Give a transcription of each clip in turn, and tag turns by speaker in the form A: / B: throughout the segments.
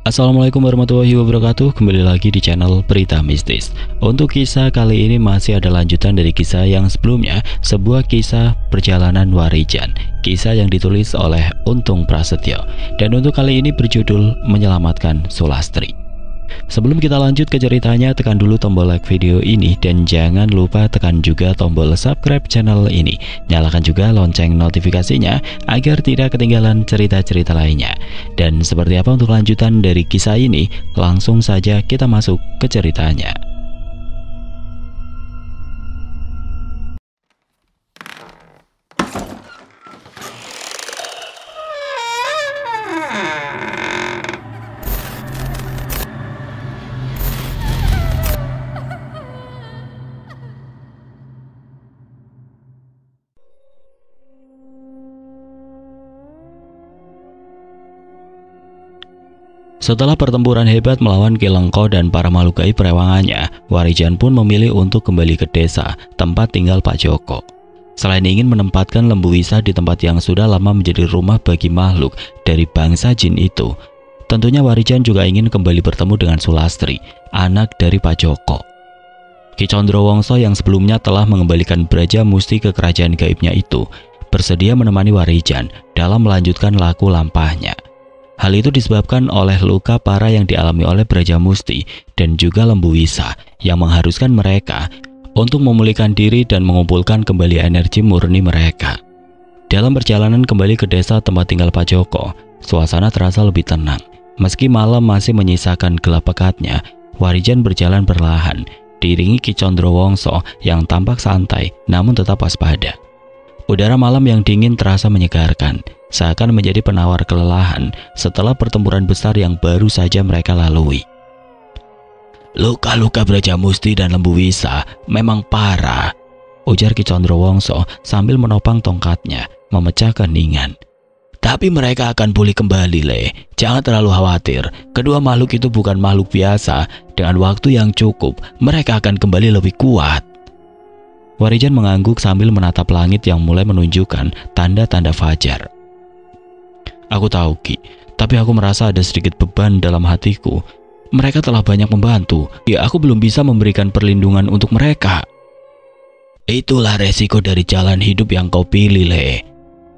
A: Assalamualaikum warahmatullahi wabarakatuh. Kembali lagi di channel Berita Mistis. Untuk kisah kali ini masih ada lanjutan dari kisah yang sebelumnya, sebuah kisah perjalanan Warijan, kisah yang ditulis oleh Untung Prasetyo. Dan untuk kali ini berjudul Menyelamatkan Sulastri. Sebelum kita lanjut ke ceritanya, tekan dulu tombol like video ini dan jangan lupa tekan juga tombol subscribe channel ini. Nyalakan juga lonceng notifikasinya agar tidak ketinggalan cerita-cerita lainnya. Dan seperti apa untuk lanjutan dari kisah ini? Langsung saja kita masuk ke ceritanya. Setelah pertempuran hebat melawan Ki Lengko dan para makhluk gaib perewangannya, Warijan pun memilih untuk kembali ke desa, tempat tinggal Pak Joko. Selain ingin menempatkan Lembu Wisa di tempat yang sudah lama menjadi rumah bagi makhluk dari bangsa jin itu, tentunya Warijan juga ingin kembali bertemu dengan Sulastri, anak dari Pak Joko. Ki Condrowongso yang sebelumnya telah mengembalikan Braja Musti ke kerajaan gaibnya itu, bersedia menemani Warijan dalam melanjutkan laku lampahnya. Hal itu disebabkan oleh luka parah yang dialami oleh Braja Musti dan juga Lembu Wisa yang mengharuskan mereka untuk memulihkan diri dan mengumpulkan kembali energi murni mereka. Dalam perjalanan kembali ke desa tempat tinggal Pak Joko, suasana terasa lebih tenang. Meski malam masih menyisakan gelap pekatnya, Warijan berjalan perlahan, diiringi Ki Condrowongso yang tampak santai namun tetap waspada. Udara malam yang dingin terasa menyegarkan, seakan menjadi penawar kelelahan setelah pertempuran besar yang baru saja mereka lalui. Luka-luka Braja Musti dan Lembu Wisa memang parah, ujar Ki Condrowongso sambil menopang tongkatnya, memecah keheningan. Tapi mereka akan pulih kembali, Le. Jangan terlalu khawatir. Kedua makhluk itu bukan makhluk biasa. Dengan waktu yang cukup, mereka akan kembali lebih kuat. Warijan mengangguk sambil menatap langit yang mulai menunjukkan tanda-tanda fajar. Aku tahu, Ki, tapi aku merasa ada sedikit beban dalam hatiku. Mereka telah banyak membantu, ya aku belum bisa memberikan perlindungan untuk mereka. Itulah resiko dari jalan hidup yang kau pilih, Le,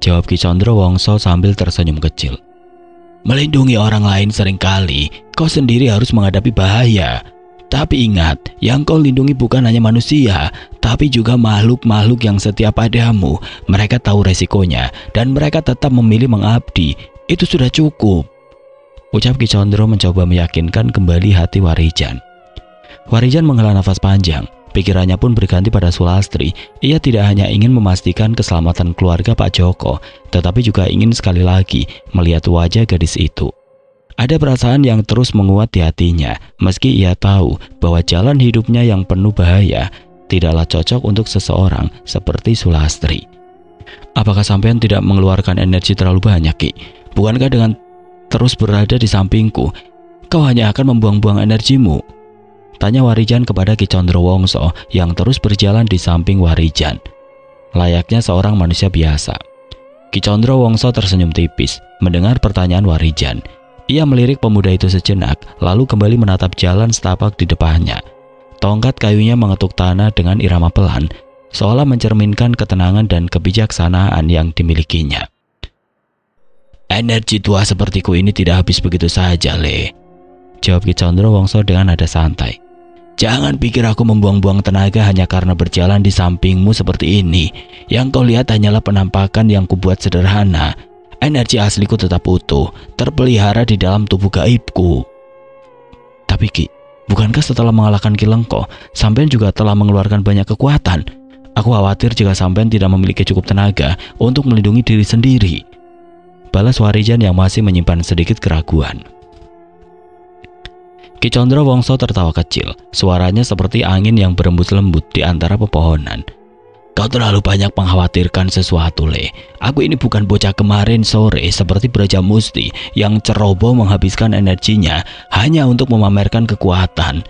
A: jawab Ki Condrowongso sambil tersenyum kecil. Melindungi orang lain seringkali kau sendiri harus menghadapi bahaya. Tapi ingat, yang kau lindungi bukan hanya manusia, tapi juga makhluk-makhluk yang setia padamu. Mereka tahu resikonya, dan mereka tetap memilih mengabdi. Itu sudah cukup, ucap Ki Condro mencoba meyakinkan kembali hati Warijan. Warijan menghela nafas panjang, pikirannya pun berganti pada Sulastri. Ia tidak hanya ingin memastikan keselamatan keluarga Pak Joko, tetapi juga ingin sekali lagi melihat wajah gadis itu. Ada perasaan yang terus menguat di hatinya, meski ia tahu bahwa jalan hidupnya yang penuh bahaya tidaklah cocok untuk seseorang seperti Sulastri. Apakah sampean tidak mengeluarkan energi terlalu banyak, Ki? Bukankah dengan terus berada di sampingku, kau hanya akan membuang-buang energimu? Tanya Warijan kepada Ki Condrowongso yang terus berjalan di samping Warijan, layaknya seorang manusia biasa. Ki Condrowongso tersenyum tipis mendengar pertanyaan Warijan. Ia melirik pemuda itu sejenak, lalu kembali menatap jalan setapak di depannya. Tongkat kayunya mengetuk tanah dengan irama pelan, seolah mencerminkan ketenangan dan kebijaksanaan yang dimilikinya. Energi tua sepertiku ini tidak habis begitu saja, Le, jawab Ki Condrowongso dengan nada santai. Jangan pikir aku membuang-buang tenaga hanya karena berjalan di sampingmu seperti ini. Yang kau lihat hanyalah penampakan yang kubuat sederhana. Energi asliku tetap utuh, terpelihara di dalam tubuh gaibku. Tapi Ki, bukankah setelah mengalahkan Ki Lengko, sampean juga telah mengeluarkan banyak kekuatan? Aku khawatir jika sampean tidak memiliki cukup tenaga untuk melindungi diri sendiri, balas Warijan yang masih menyimpan sedikit keraguan. Ki Condrowongso tertawa kecil, suaranya seperti angin yang berembus lembut di antara pepohonan. Kau terlalu banyak mengkhawatirkan sesuatu, Le. Aku ini bukan bocah kemarin sore seperti Braja Musti yang ceroboh menghabiskan energinya hanya untuk memamerkan kekuatan.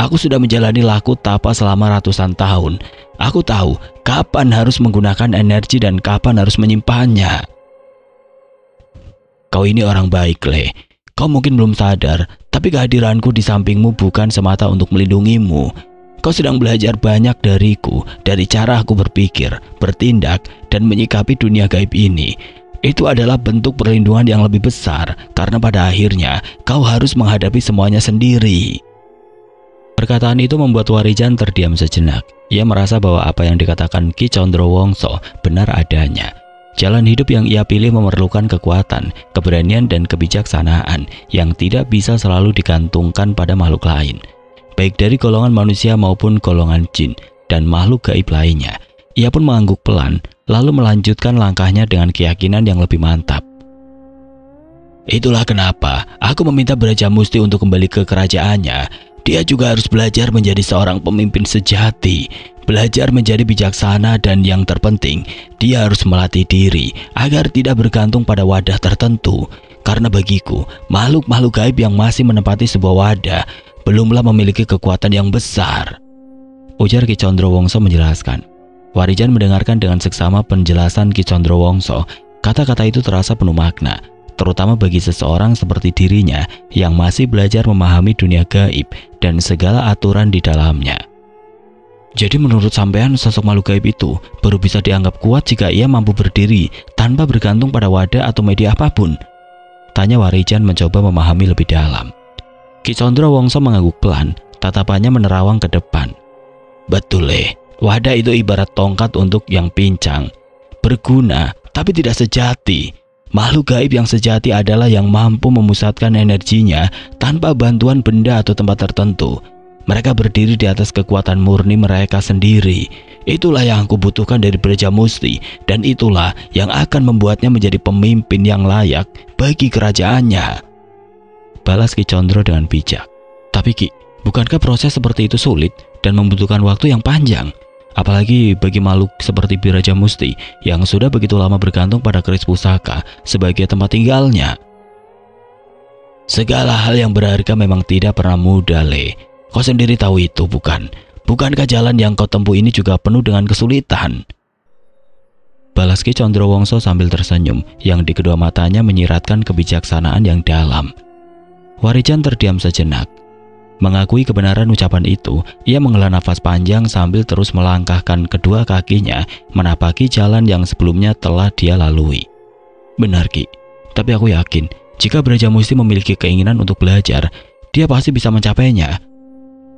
A: Aku sudah menjalani laku tapa selama ratusan tahun. Aku tahu kapan harus menggunakan energi dan kapan harus menyimpannya. Kau ini orang baik, Le. Kau mungkin belum sadar, tapi kehadiranku di sampingmu bukan semata untuk melindungimu. Kau sedang belajar banyak dariku, dari cara aku berpikir, bertindak, dan menyikapi dunia gaib ini. Itu adalah bentuk perlindungan yang lebih besar, karena pada akhirnya kau harus menghadapi semuanya sendiri. Perkataan itu membuat Warijan terdiam sejenak. Ia merasa bahwa apa yang dikatakan Ki Condrowongso benar adanya. Jalan hidup yang ia pilih memerlukan kekuatan, keberanian, dan kebijaksanaan yang tidak bisa selalu digantungkan pada makhluk lain, baik dari golongan manusia maupun golongan jin dan makhluk gaib lainnya. Ia pun mengangguk pelan, lalu melanjutkan langkahnya dengan keyakinan yang lebih mantap. Itulah kenapa aku meminta Brajamusti untuk kembali ke kerajaannya. Dia juga harus belajar menjadi seorang pemimpin sejati, belajar menjadi bijaksana, dan yang terpenting, dia harus melatih diri agar tidak bergantung pada wadah tertentu. Karena bagiku, makhluk-makhluk gaib yang masih menempati sebuah wadah belumlah memiliki kekuatan yang besar, ujar Ki Condrowongso menjelaskan. Warijan mendengarkan dengan seksama penjelasan Ki Condrowongso. Kata-kata itu terasa penuh makna, terutama bagi seseorang seperti dirinya yang masih belajar memahami dunia gaib dan segala aturan di dalamnya. Jadi menurut sampean, sosok makhluk gaib itu baru bisa dianggap kuat jika ia mampu berdiri tanpa bergantung pada wadah atau media apapun? Tanya Warijan mencoba memahami lebih dalam. Ki Condrowongso mengangguk pelan, tatapannya menerawang ke depan. Betul, wadah itu ibarat tongkat untuk yang pincang, berguna tapi tidak sejati. Makhluk gaib yang sejati adalah yang mampu memusatkan energinya tanpa bantuan benda atau tempat tertentu. Mereka berdiri di atas kekuatan murni mereka sendiri. Itulah yang aku butuhkan dari Brajamusti, dan itulah yang akan membuatnya menjadi pemimpin yang layak bagi kerajaannya, balas Ki Condro dengan bijak. Tapi Ki, bukankah proses seperti itu sulit dan membutuhkan waktu yang panjang? Apalagi bagi makhluk seperti Brajamusti yang sudah begitu lama bergantung pada keris pusaka sebagai tempat tinggalnya. Segala hal yang berharga memang tidak pernah mudah, Kau sendiri tahu itu, bukan? Bukankah jalan yang kau tempuh ini juga penuh dengan kesulitan? Balas Ki Condrowongso sambil tersenyum, yang di kedua matanya menyiratkan kebijaksanaan yang dalam. Warijan terdiam sejenak. Mengakui kebenaran ucapan itu, ia menghela nafas panjang sambil terus melangkahkan kedua kakinya menapaki jalan yang sebelumnya telah dia lalui. Benar Ki, tapi aku yakin jika Brajamusti memiliki keinginan untuk belajar, dia pasti bisa mencapainya,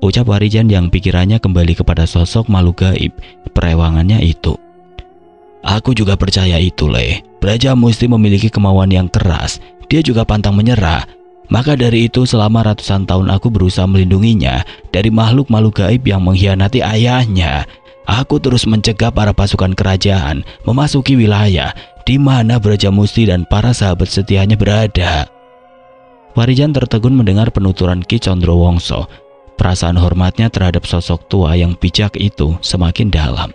A: ucap Warijan yang pikirannya kembali kepada sosok makhluk gaib perewangannya itu. Aku juga percaya itu, Brajamusti memiliki kemauan yang keras, dia juga pantang menyerah. Maka dari itu selama ratusan tahun aku berusaha melindunginya dari makhluk-makhluk gaib yang mengkhianati ayahnya. Aku terus mencegah para pasukan kerajaan memasuki wilayah di mana Brajamusti dan para sahabat setianya berada. Warijan tertegun mendengar penuturan Ki Condrowongso. Perasaan hormatnya terhadap sosok tua yang bijak itu semakin dalam.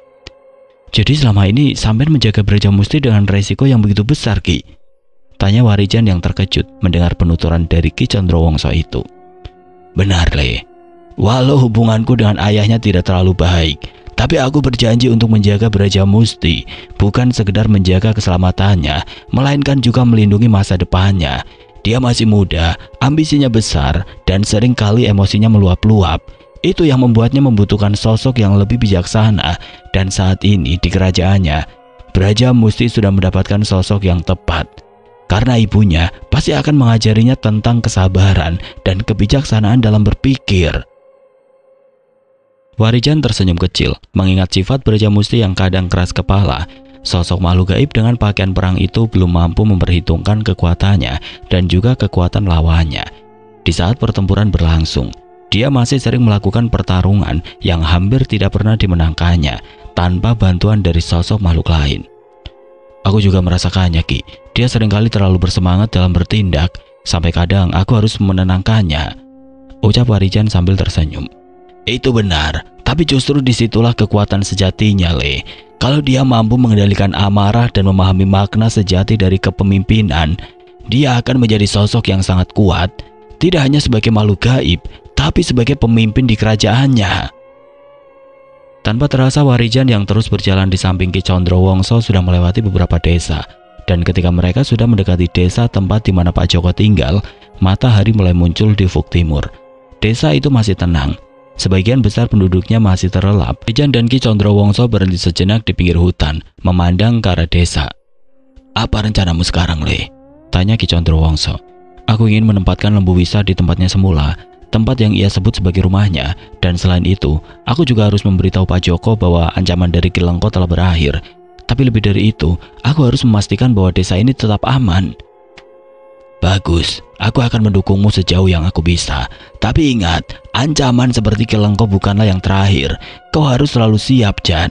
A: Jadi selama ini sampean menjaga Brajamusti dengan resiko yang begitu besar, Ki? Tanya Warijan yang terkejut mendengar penuturan dari Ki Condrowongso itu. Benar, walau hubunganku dengan ayahnya tidak terlalu baik, tapi aku berjanji untuk menjaga Brajamusti, bukan sekedar menjaga keselamatannya, melainkan juga melindungi masa depannya. Dia masih muda, ambisinya besar, dan seringkali emosinya meluap-luap. Itu yang membuatnya membutuhkan sosok yang lebih bijaksana, dan saat ini di kerajaannya, Brajamusti sudah mendapatkan sosok yang tepat. Karena ibunya pasti akan mengajarinya tentang kesabaran dan kebijaksanaan dalam berpikir. Warijan tersenyum kecil, mengingat sifat Brajamusti yang kadang keras kepala. Sosok makhluk gaib dengan pakaian perang itu belum mampu memperhitungkan kekuatannya dan juga kekuatan lawannya. Di saat pertempuran berlangsung, dia masih sering melakukan pertarungan yang hampir tidak pernah dimenangkannya tanpa bantuan dari sosok makhluk lain. Aku juga merasakannya, Ki. Dia seringkali terlalu bersemangat dalam bertindak, sampai kadang aku harus menenangkannya, ucap Warijan sambil tersenyum. Itu benar, tapi justru disitulah kekuatan sejatinya, Kalau dia mampu mengendalikan amarah dan memahami makna sejati dari kepemimpinan, dia akan menjadi sosok yang sangat kuat, tidak hanya sebagai makhluk gaib, tapi sebagai pemimpin di kerajaannya. Tanpa terasa Warijan yang terus berjalan di samping Ki Condrowongso sudah melewati beberapa desa, dan ketika mereka sudah mendekati desa tempat di mana Pak Joko tinggal, matahari mulai muncul di ufuk timur. Desa itu masih tenang. Sebagian besar penduduknya masih terlelap. Warijan dan Ki Condrowongso berhenti sejenak di pinggir hutan, memandang ke arah desa. "Apa rencanamu sekarang, Le?" tanya Ki Condrowongso. "Aku ingin menempatkan Lembu Wisa di tempatnya semula, tempat yang ia sebut sebagai rumahnya. Dan selain itu, aku juga harus memberitahu Pak Joko bahwa ancaman dari Ki Lengko telah berakhir. Tapi lebih dari itu, aku harus memastikan bahwa desa ini tetap aman." "Bagus, aku akan mendukungmu sejauh yang aku bisa. Tapi ingat, ancaman seperti Ki Lengko bukanlah yang terakhir. Kau harus selalu siap, Jan."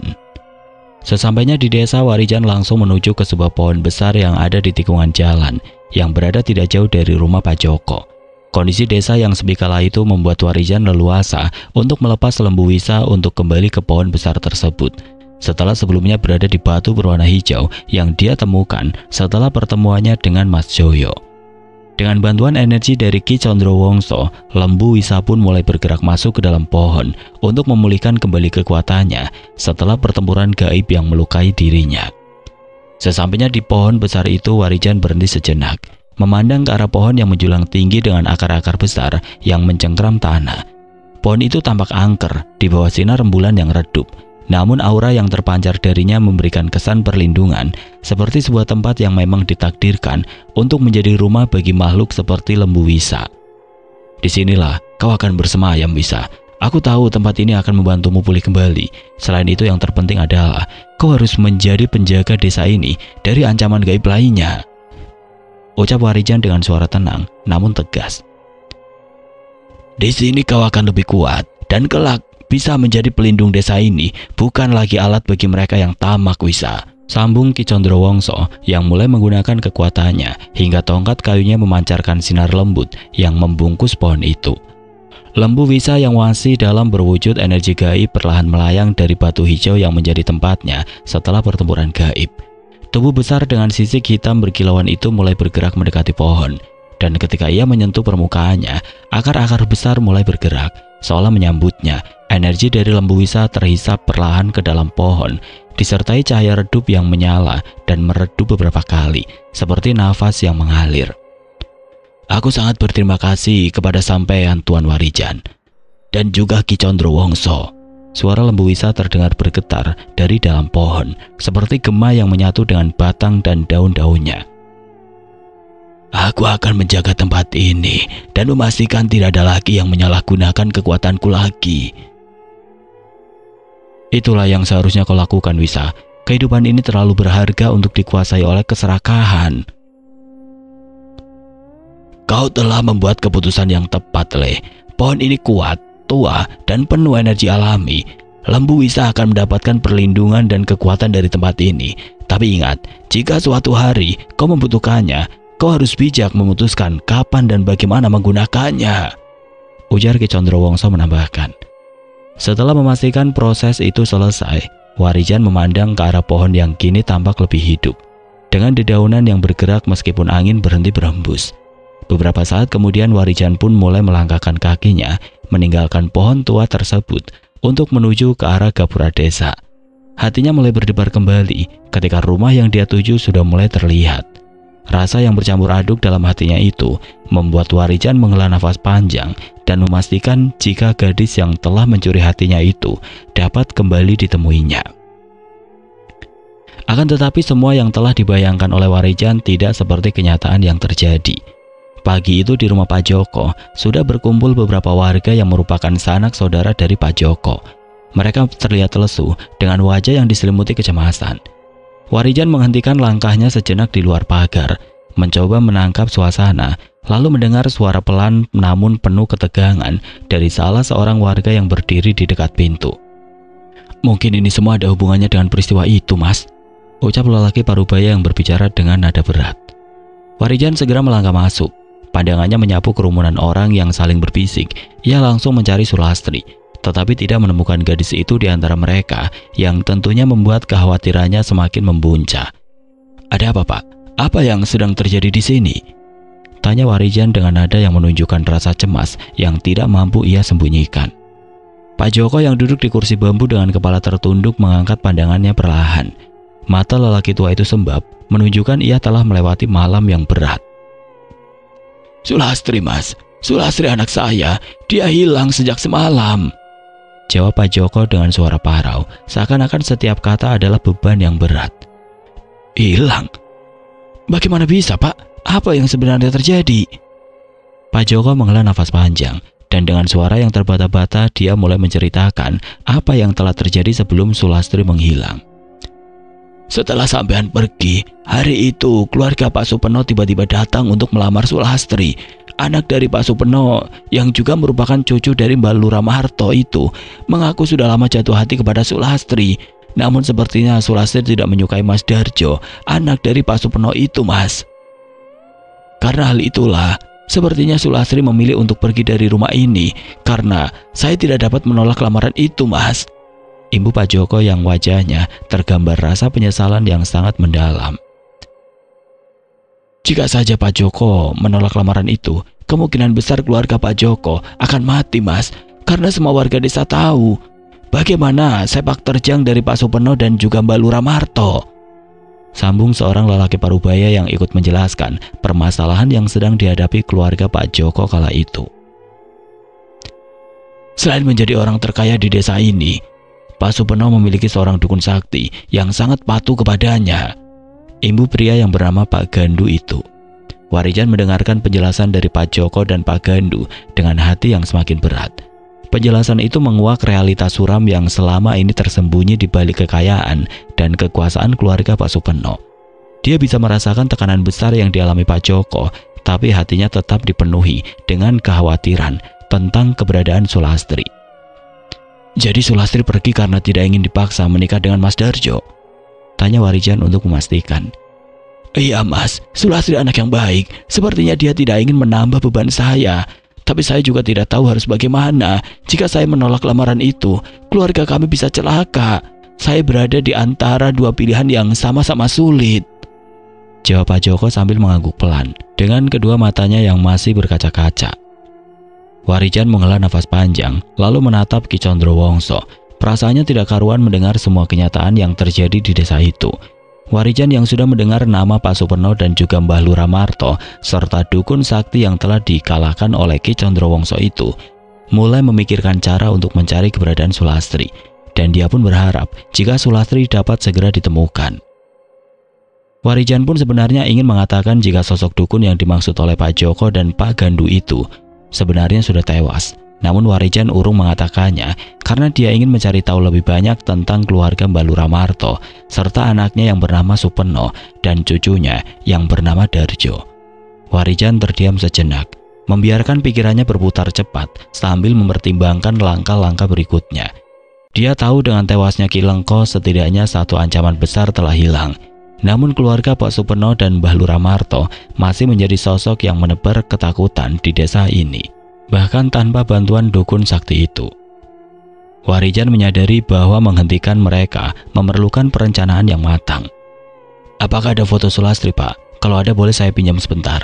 A: Sesampainya di desa, Warijan langsung menuju ke sebuah pohon besar yang ada di tikungan jalan, yang berada tidak jauh dari rumah Pak Joko. Kondisi desa yang sepi kala itu membuat Warijan leluasa untuk melepas Lembu Wisa untuk kembali ke pohon besar tersebut. Setelah sebelumnya berada di batu berwarna hijau yang dia temukan setelah pertemuannya dengan Mas Joyo. Dengan bantuan energi dari Ki Condrowongso, Lembu Wisa pun mulai bergerak masuk ke dalam pohon untuk memulihkan kembali kekuatannya setelah pertempuran gaib yang melukai dirinya. Sesampainya di pohon besar itu, Warijan berhenti sejenak, memandang ke arah pohon yang menjulang tinggi dengan akar-akar besar yang mencengkram tanah. Pohon itu tampak angker di bawah sinar rembulan yang redup. Namun aura yang terpancar darinya memberikan kesan perlindungan, seperti sebuah tempat yang memang ditakdirkan untuk menjadi rumah bagi makhluk seperti Lembu Wisa. "Disinilah kau akan bersemayam, Wisa. Aku tahu tempat ini akan membantumu pulih kembali. Selain itu yang terpenting adalah kau harus menjadi penjaga desa ini dari ancaman gaib lainnya," ucap Warijan dengan suara tenang namun tegas. "Di sini kau akan lebih kuat dan kelak bisa menjadi pelindung desa ini, bukan lagi alat bagi mereka yang tamak, Wisa," sambung Ki Condrowongso yang mulai menggunakan kekuatannya hingga tongkat kayunya memancarkan sinar lembut yang membungkus pohon itu. Lembu Wisa yang masih dalam berwujud energi gaib perlahan melayang dari batu hijau yang menjadi tempatnya setelah pertempuran gaib. Tubuh besar dengan sisik hitam berkilauan itu mulai bergerak mendekati pohon. Dan ketika ia menyentuh permukaannya, akar-akar besar mulai bergerak, seolah menyambutnya. Energi dari Lembu Wisa terhisap perlahan ke dalam pohon, disertai cahaya redup yang menyala dan meredup beberapa kali, seperti nafas yang mengalir. "Aku sangat berterima kasih kepada sampean Tuan Warijan, dan juga Ki Condrowongso." Suara Lembu Wisa terdengar bergetar dari dalam pohon, seperti gema yang menyatu dengan batang dan daun-daunnya. "Aku akan menjaga tempat ini dan memastikan tidak ada lagi yang menyalahgunakan kekuatanku lagi." "Itulah yang seharusnya kau lakukan, Wisa. Kehidupan ini terlalu berharga untuk dikuasai oleh keserakahan." "Kau telah membuat keputusan yang tepat, Le. Pohon ini kuat, tua, dan penuh energi alami. Lembu Wisa akan mendapatkan perlindungan dan kekuatan dari tempat ini. Tapi ingat, jika suatu hari kau membutuhkannya, kau harus bijak memutuskan kapan dan bagaimana menggunakannya," ujar Ki Condrowongso menambahkan. Setelah memastikan proses itu selesai, Warijan memandang ke arah pohon yang kini tampak lebih hidup, dengan dedaunan yang bergerak meskipun angin berhenti berhembus. Beberapa saat kemudian Warijan pun mulai melangkahkan kakinya, meninggalkan pohon tua tersebut untuk menuju ke arah gapura desa. Hatinya mulai berdebar kembali ketika rumah yang dia tuju sudah mulai terlihat. Rasa yang bercampur aduk dalam hatinya itu membuat Warijan menghela nafas panjang dan memastikan jika gadis yang telah mencuri hatinya itu dapat kembali ditemuinya. Akan tetapi semua yang telah dibayangkan oleh Warijan tidak seperti kenyataan yang terjadi. Pagi itu di rumah Pak Joko sudah berkumpul beberapa warga yang merupakan sanak saudara dari Pak Joko. Mereka terlihat lesu dengan wajah yang diselimuti kecemasan. Warijan menghentikan langkahnya sejenak di luar pagar, mencoba menangkap suasana, lalu mendengar suara pelan namun penuh ketegangan dari salah seorang warga yang berdiri di dekat pintu. "Mungkin ini semua ada hubungannya dengan peristiwa itu, Mas," ucap lelaki parubaya yang berbicara dengan nada berat. Warijan segera melangkah masuk. Pandangannya menyapu kerumunan orang yang saling berbisik. Ia langsung mencari Sulastri, tetapi tidak menemukan gadis itu di antara mereka, yang tentunya membuat kekhawatirannya semakin membuncah. "Ada apa, Pak? Apa yang sedang terjadi di sini?" tanya Warijan dengan nada yang menunjukkan rasa cemas yang tidak mampu ia sembunyikan. Pak Joko yang duduk di kursi bambu dengan kepala tertunduk mengangkat pandangannya perlahan. Mata lelaki tua itu sembab, menunjukkan ia telah melewati malam yang berat. Sulastri mas, Sulastri anak saya, dia hilang sejak semalam. Jawab Pak Joko dengan suara parau, seakan-akan setiap kata adalah beban yang berat. Hilang? Bagaimana bisa Pak? Apa yang sebenarnya terjadi? Pak Joko menghela nafas panjang, dan dengan suara yang terbata-bata dia mulai menceritakan apa yang telah terjadi sebelum Sulastri menghilang. Setelah sampean pergi, hari itu keluarga Pak Supeno tiba-tiba datang untuk melamar Sulastri. Anak dari Pak Supeno yang juga merupakan cucu dari Mbak Lura Maharto itu mengaku sudah lama jatuh hati kepada Sulastri. Namun sepertinya Sulastri tidak menyukai Mas Darjo, anak dari Pak Supeno itu mas. Karena hal itulah, sepertinya Sulastri memilih untuk pergi dari rumah ini karena saya tidak dapat menolak lamaran itu mas. Imbu Pak Joko yang wajahnya tergambar rasa penyesalan yang sangat mendalam. Jika saja Pak Joko menolak lamaran itu, kemungkinan besar keluarga Pak Joko akan mati mas, karena semua warga desa tahu bagaimana sepak terjang dari Pak Supeno dan juga Mbak Lura Marto. Sambung seorang lelaki parubaya yang ikut menjelaskan permasalahan yang sedang dihadapi keluarga Pak Joko kala itu. Selain menjadi orang terkaya di desa ini, Pak Supeno memiliki seorang dukun sakti yang sangat patuh kepadanya. Imbu pria yang bernama Pak Gandu itu. Warijan mendengarkan penjelasan dari Pak Joko dan Pak Gandu dengan hati yang semakin berat. Penjelasan itu menguak realitas suram yang selama ini tersembunyi di balik kekayaan dan kekuasaan keluarga Pak Supeno. Dia bisa merasakan tekanan besar yang dialami Pak Joko, tapi hatinya tetap dipenuhi dengan kekhawatiran tentang keberadaan Sulastri. Jadi Sulastri pergi karena tidak ingin dipaksa menikah dengan Mas Darjo? Tanya Warijan untuk memastikan. Iya mas, Sulastri anak yang baik. Sepertinya dia tidak ingin menambah beban saya. Tapi saya juga tidak tahu harus bagaimana. Jika saya menolak lamaran itu, keluarga kami bisa celaka. Saya berada di antara dua pilihan yang sama-sama sulit. Jawab Pak Joko sambil mengangguk pelan, dengan kedua matanya yang masih berkaca-kaca. Warijan menghela nafas panjang, lalu menatap Ki Condrowongso. Perasaannya tidak karuan mendengar semua kenyataan yang terjadi di desa itu. Warijan yang sudah mendengar nama Pak Supeno dan juga Mbah Lura Marto, serta dukun sakti yang telah dikalahkan oleh Ki Condrowongso itu, mulai memikirkan cara untuk mencari keberadaan Sulastri. Dan dia pun berharap jika Sulastri dapat segera ditemukan. Warijan pun sebenarnya ingin mengatakan jika sosok dukun yang dimaksud oleh Pak Joko dan Pak Gandu itu sebenarnya sudah tewas. Namun Warijan urung mengatakannya karena dia ingin mencari tahu lebih banyak tentang keluarga Mbak Lura Marto serta anaknya yang bernama Supeno dan cucunya yang bernama Darjo. Warijan terdiam sejenak, membiarkan pikirannya berputar cepat sambil mempertimbangkan langkah-langkah berikutnya. Dia tahu dengan tewasnya Ki Lengko setidaknya satu ancaman besar telah hilang. Namun keluarga Pak Supeno dan Mbah Lura Marto masih menjadi sosok yang menebar ketakutan di desa ini, bahkan tanpa bantuan dukun sakti itu. Warijan menyadari bahwa menghentikan mereka memerlukan perencanaan yang matang. Apakah ada foto Sulastri Pak? Kalau ada boleh saya pinjam sebentar.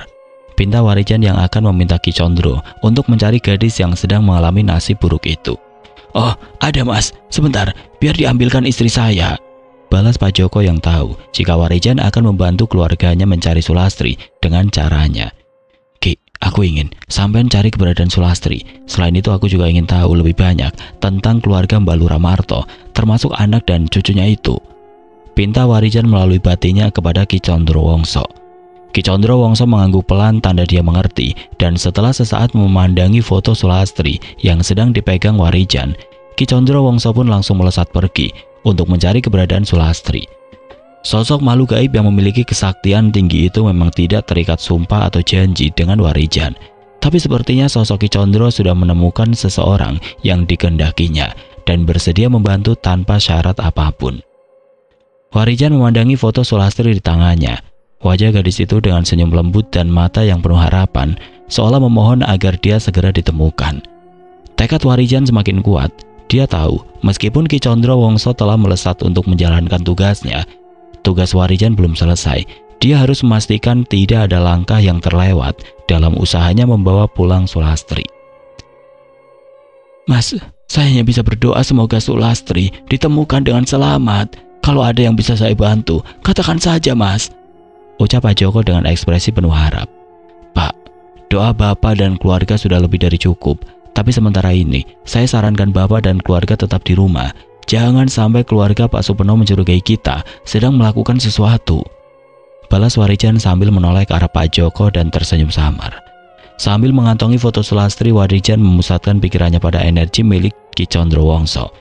A: Pinta Warijan yang akan meminta Ki Condro untuk mencari gadis yang sedang mengalami nasib buruk itu. Oh ada mas, sebentar biar diambilkan istri saya. Balas Pak Joko yang tahu jika Warijan akan membantu keluarganya mencari Sulastri dengan caranya. Ki, aku ingin sampean cari keberadaan Sulastri. Selain itu aku juga ingin tahu lebih banyak tentang keluarga Mbak Lura Marto, termasuk anak dan cucunya itu. Pinta Warijan melalui batinnya kepada Ki Condrowongso. Ki Condrowongso mengangguk pelan tanda dia mengerti, dan setelah sesaat memandangi foto Sulastri yang sedang dipegang Warijan, Ki Condrowongso pun langsung melesat pergi untuk mencari keberadaan Sulastri. Sosok makhluk gaib yang memiliki kesaktian tinggi itu memang tidak terikat sumpah atau janji dengan Warijan. Tapi sepertinya sosok Ki Condro sudah menemukan seseorang yang dikehendakinya dan bersedia membantu tanpa syarat apapun. Warijan memandangi foto Sulastri di tangannya. Wajah gadis itu dengan senyum lembut dan mata yang penuh harapan, seolah memohon agar dia segera ditemukan. Tekad Warijan semakin kuat. Dia tahu, meskipun Ki Condrowongso telah melesat untuk menjalankan tugasnya, tugas Warijan belum selesai. Dia harus memastikan tidak ada langkah yang terlewat dalam usahanya membawa pulang Sulastri. Mas, saya hanya bisa berdoa semoga Sulastri ditemukan dengan selamat. Kalau ada yang bisa saya bantu, katakan saja mas, ucap Pak Joko dengan ekspresi penuh harap. Pak, Doa Bapak dan keluarga sudah lebih dari cukup. Tapi sementara ini, saya sarankan Bapak dan keluarga tetap di rumah. Jangan sampai keluarga Pak Supeno mencurigai kita sedang melakukan sesuatu. Balas Warijan sambil menoleh ke arah Pak Joko dan tersenyum samar. Sambil mengantongi foto Sulastri, Warijan memusatkan pikirannya pada energi milik Ki Condrowongso.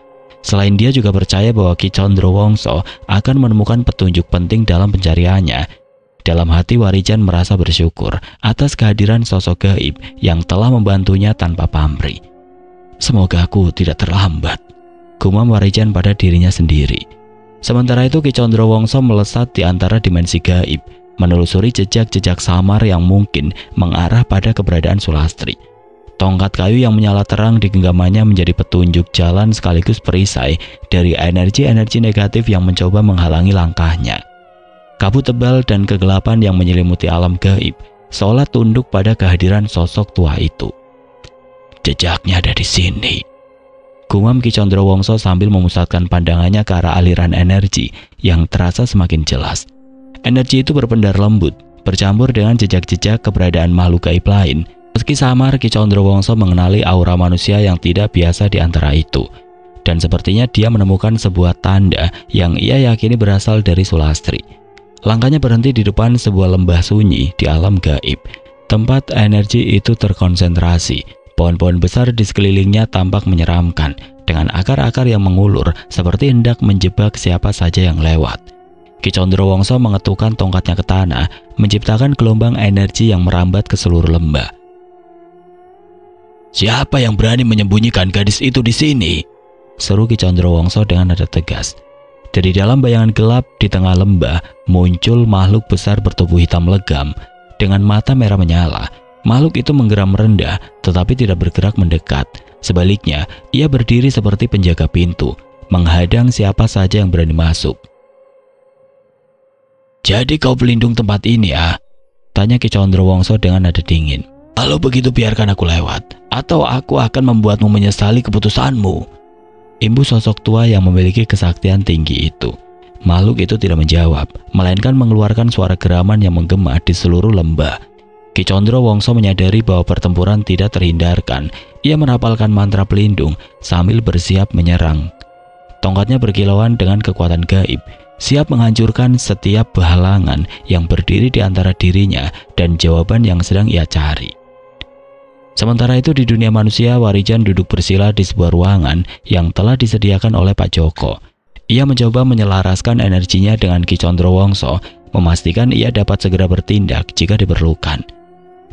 A: Selain dia juga percaya bahwa Ki Condrowongso akan menemukan petunjuk penting dalam pencariannya. Dalam hati Warijan merasa bersyukur atas kehadiran sosok gaib yang telah membantunya tanpa pamrih. Semoga aku tidak terlambat, gumam Warijan pada dirinya sendiri. Sementara itu Ki Condrowongso melesat di antara dimensi gaib, menelusuri jejak-jejak samar yang mungkin mengarah pada keberadaan Sulastri. Tongkat kayu yang menyala terang di genggamannya menjadi petunjuk jalan sekaligus perisai dari energi-energi negatif yang mencoba menghalangi langkahnya. Kabut tebal dan kegelapan yang menyelimuti alam gaib seolah tunduk pada kehadiran sosok tua itu. Jejaknya ada di sini, gumam Ki Condrowongso sambil memusatkan pandangannya ke arah aliran energi yang terasa semakin jelas. Energi itu berpendar lembut, bercampur dengan jejak-jejak keberadaan makhluk gaib lain. Meski samar, Ki Condrowongso mengenali aura manusia yang tidak biasa di antara itu. Dan sepertinya dia menemukan sebuah tanda yang ia yakini berasal dari Sulastri. Langkahnya berhenti di depan sebuah lembah sunyi di alam gaib. Tempat energi itu terkonsentrasi. Pohon-pohon besar di sekelilingnya tampak menyeramkan, dengan akar-akar yang mengulur seperti hendak menjebak siapa saja yang lewat. Ki Condrowongso mengetukkan tongkatnya ke tanah, menciptakan gelombang energi yang merambat ke seluruh lembah. Siapa yang berani menyembunyikan gadis itu di sini? Seru Ki Condrowongso dengan nada tegas. Dari dalam bayangan gelap di tengah lembah muncul makhluk besar bertubuh hitam legam dengan mata merah menyala. Makhluk itu menggeram rendah tetapi tidak bergerak mendekat. Sebaliknya, ia berdiri seperti penjaga pintu, menghadang siapa saja yang berani masuk. Jadi kau pelindung tempat ini ya? Tanya Ki Condrowongso dengan nada dingin. Kalau begitu biarkan aku lewat, atau aku akan membuatmu menyesali keputusanmu. Imbu sosok tua yang memiliki kesaktian tinggi itu. Makhluk itu tidak menjawab, melainkan mengeluarkan suara geraman yang menggema di seluruh lembah. Ki Condrowongso menyadari bahwa pertempuran tidak terhindarkan. Ia merapalkan mantra pelindung sambil bersiap menyerang. Tongkatnya berkilauan dengan kekuatan gaib, siap menghancurkan setiap halangan yang berdiri di antara dirinya dan jawaban yang sedang ia cari. Sementara itu di dunia manusia, Warijan duduk bersila di sebuah ruangan yang telah disediakan oleh Pak Joko. Ia mencoba menyelaraskan energinya dengan Ki Condrowongso, memastikan ia dapat segera bertindak jika diperlukan.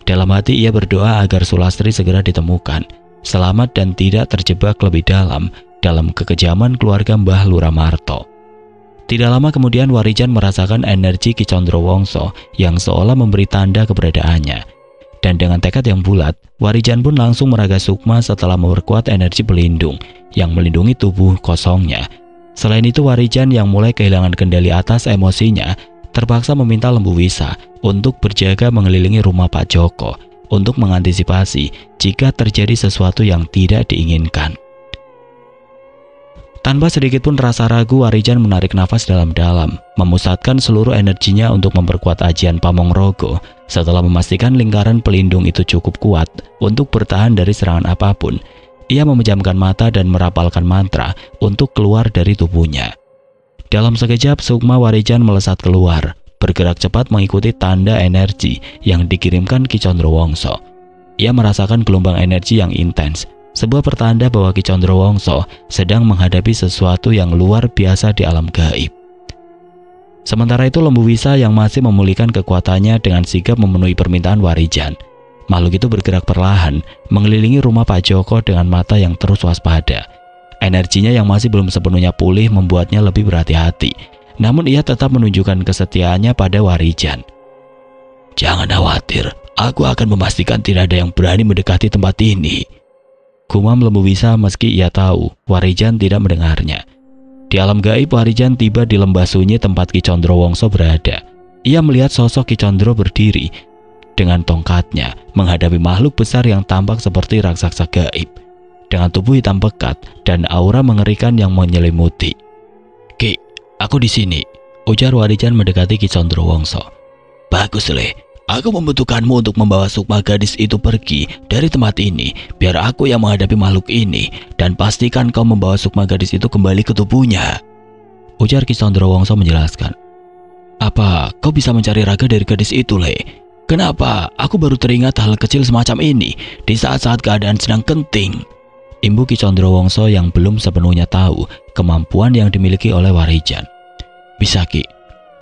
A: Dalam hati ia berdoa agar Sulastri segera ditemukan, selamat dan tidak terjebak lebih dalam kekejaman keluarga Mbah Luramarto. Tidak lama kemudian Warijan merasakan energi Ki Condrowongso yang seolah memberi tanda keberadaannya. Dan dengan tekad yang bulat, Warijan pun langsung meraga sukma setelah memperkuat energi pelindung yang melindungi tubuh kosongnya. Selain itu, Warijan yang mulai kehilangan kendali atas emosinya terpaksa meminta Lembu Wisa untuk berjaga mengelilingi rumah Pak Joko untuk mengantisipasi jika terjadi sesuatu yang tidak diinginkan. Tanpa sedikit pun rasa ragu, Warijan menarik nafas dalam-dalam, memusatkan seluruh energinya untuk memperkuat ajian Pamongrogo. Setelah memastikan lingkaran pelindung itu cukup kuat untuk bertahan dari serangan apapun, ia memejamkan mata dan merapalkan mantra untuk keluar dari tubuhnya. Dalam sekejap, sukma Warijan melesat keluar, bergerak cepat mengikuti tanda energi yang dikirimkan Ki Condrowongso. Ia merasakan gelombang energi yang intens, sebuah pertanda bahwa Ki Condrowongso sedang menghadapi sesuatu yang luar biasa di alam gaib. Sementara itu Lembu Wisa yang masih memulihkan kekuatannya dengan sigap memenuhi permintaan Warijan. Makhluk itu bergerak perlahan, mengelilingi rumah Pak Joko dengan mata yang terus waspada. Energinya yang masih belum sepenuhnya pulih membuatnya lebih berhati-hati. Namun ia tetap menunjukkan kesetiaannya pada Warijan. Jangan khawatir, aku akan memastikan tidak ada yang berani mendekati tempat ini, gumam Lembu Wisa meski ia tahu Warijan tidak mendengarnya. Di alam gaib, Warijan tiba di lembah sunyi tempat Ki Condrowongso berada. Ia melihat sosok Ki Condro berdiri dengan tongkatnya menghadapi makhluk besar yang tampak seperti raksasa gaib, dengan tubuh hitam pekat dan aura mengerikan yang menyelimuti. Ki, aku di sini, ujar Warijan mendekati Ki Condrowongso. Bagus Le, Aku membutuhkanmu untuk membawa Sukma gadis itu pergi dari tempat ini. Biar aku yang menghadapi makhluk ini. Dan pastikan kau membawa Sukma gadis itu kembali ke tubuhnya, ujar Ki Condrowongso menjelaskan. Apa kau bisa mencari raga dari gadis itu, Le? Kenapa aku baru teringat hal kecil semacam ini di saat-saat keadaan sedang genting? Imbu Ki Condrowongso yang belum sepenuhnya tahu kemampuan yang dimiliki oleh Warijan. Bisa, Ki.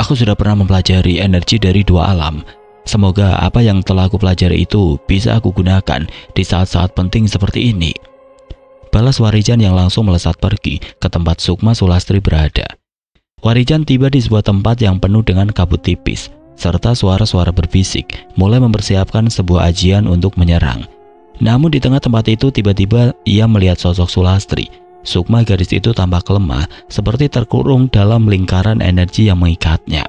A: Aku sudah pernah mempelajari energi dari dua alam. Semoga apa yang telah aku pelajari itu bisa aku gunakan di saat-saat penting seperti ini, balas Warijan yang langsung melesat pergi ke tempat Sukma Sulastri berada. Warijan tiba di sebuah tempat yang penuh dengan kabut tipis, serta suara-suara berbisik, mulai mempersiapkan sebuah ajian untuk menyerang. Namun di tengah tempat itu tiba-tiba ia melihat sosok Sulastri. Sukma gadis itu tampak lemah, seperti terkurung dalam lingkaran energi yang mengikatnya.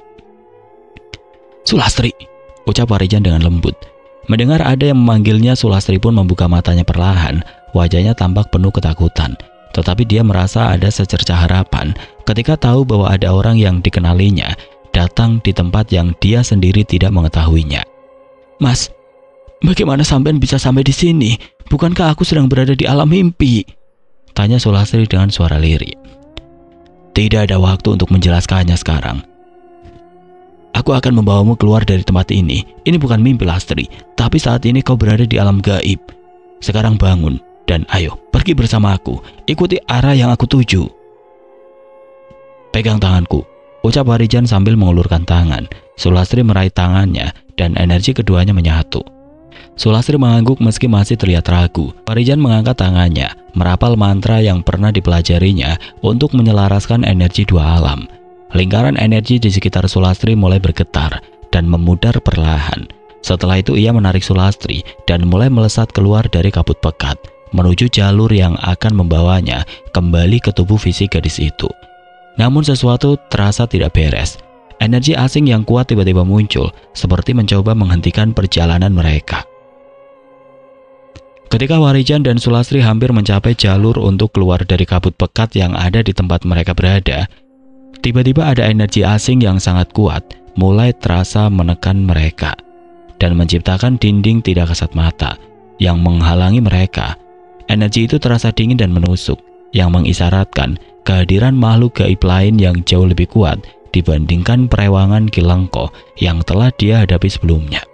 A: Sulastri, ucap Warijan dengan lembut. Mendengar ada yang memanggilnya, Sulastri pun membuka matanya perlahan. Wajahnya tampak penuh ketakutan. Tetapi dia merasa ada secerca harapan ketika tahu bahwa ada orang yang dikenalinya datang di tempat yang dia sendiri tidak mengetahuinya. Mas, bagaimana sampean bisa sampai di sini? Bukankah aku sedang berada di alam mimpi? Tanya Sulastri dengan suara lirih. Tidak ada waktu untuk menjelaskannya sekarang. Aku akan membawamu keluar dari tempat ini. Ini bukan mimpi, Lastri, tapi saat ini kau berada di alam gaib. Sekarang bangun dan ayo pergi bersama aku. Ikuti arah yang aku tuju. Pegang tanganku, ucap Warijan sambil mengulurkan tangan. Sulastri meraih tangannya dan energi keduanya menyatu. Sulastri mengangguk meski masih terlihat ragu. Warijan mengangkat tangannya, merapal mantra yang pernah dipelajarinya untuk menyelaraskan energi dua alam. Lingkaran energi di sekitar Sulastri mulai bergetar dan memudar perlahan. Setelah itu ia menarik Sulastri dan mulai melesat keluar dari kabut pekat, menuju jalur yang akan membawanya kembali ke tubuh fisik gadis itu. Namun sesuatu terasa tidak beres. Energi asing yang kuat tiba-tiba muncul, seperti mencoba menghentikan perjalanan mereka. Ketika Warijan dan Sulastri hampir mencapai jalur untuk keluar dari kabut pekat yang ada di tempat mereka berada, tiba-tiba ada energi asing yang sangat kuat mulai terasa menekan mereka dan menciptakan dinding tidak kasat mata yang menghalangi mereka. Energi itu terasa dingin dan menusuk, yang mengisyaratkan kehadiran makhluk gaib lain yang jauh lebih kuat dibandingkan perewangan Ki Lengko yang telah dia hadapi sebelumnya.